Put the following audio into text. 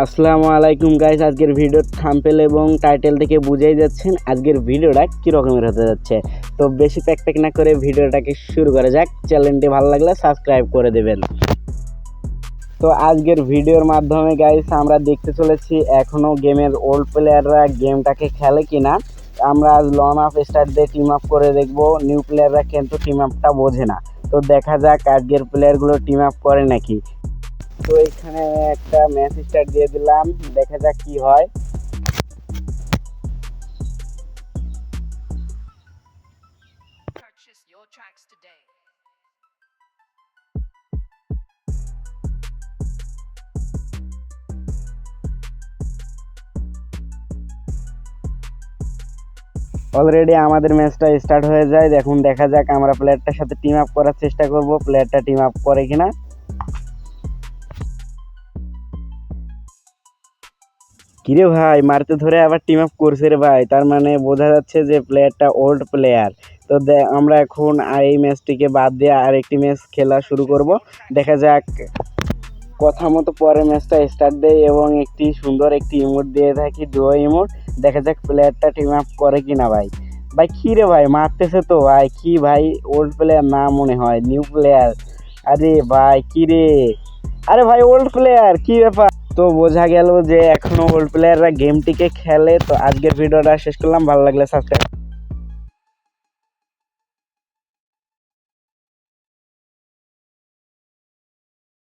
আসসালামু আলাইকুম গাইস। আজকের ভিডিওর থাম্বনেল এবং টাইটেল থেকে বুঝেই যাচ্ছেন আজকের ভিডিওটা কী রকমের হতে যাচ্ছে। তো বেশি প্যাক না করে ভিডিওটাকে শুরু করা যাক। চ্যানেলটি ভালো লাগলে সাবস্ক্রাইব করে দেবেন। তো আজকের ভিডিওর মাধ্যমে গাইস আমরা দেখতে চলেছি এখনও গেমের ওল্ড প্লেয়াররা গেমটাকে খেলে কিনা। আমরা আজ লন আপ স্টার্ট দিয়ে টিম আপ করে দেখব। নিউ প্লেয়াররা কিন্তু টিম আপটা বোঝে না। তো দেখা যাক আজকের প্লেয়ারগুলো টিম আপ করে নাকি। তো এখানে একটা ম্যাচ স্টার্ট দিয়ে দিলাম, দেখা যাক কি হয়। Purchase your tracks today. Already আমাদের ম্যাচটা স্টার্ট হয়ে যায়। দেখুন, দেখা যাক আমরা প্লেয়ারটার সাথে টিম আপ করার চেষ্টা করব, প্লেয়ারটা টিম আপ করে কিনা। কিরে ভাই, মারতে ধরে আবার টিম আপ করছে রে ভাই, তার মানে বোঝা যাচ্ছে যে প্লেয়ারটা ওল্ড প্লেয়ার। তো আমরা এখন এই ম্যাচটিকে বাদ দিয়ে আরেকটি ম্যাচ খেলা শুরু করব। দেখা যাক, কথা মতো পরে ম্যাচটা স্টার্ট দেয় এবং একটি সুন্দর একটি ইমোট দিয়ে থাকি, ডুয়ো ইমোট। দেখা যাক প্লেয়ারটা টিম আপ করে কিনা ভাই। ভাই কী রে ভাই, মারতেছে তো ভাই। কি ভাই, ওল্ড প্লেয়ার না মনে হয়, নিউ প্লেয়ার। আরে ভাই কী রে, আরে ভাই ওল্ড প্লেয়ার, কি ব্যাপার। তো বোঝা গেল যে এখনও ওল্ড প্লেয়াররা গেমটিকে খেলে। তো আজকের ভিডিওটা শেষ করলাম, ভালো লাগলে সাবস্ক্রাইব।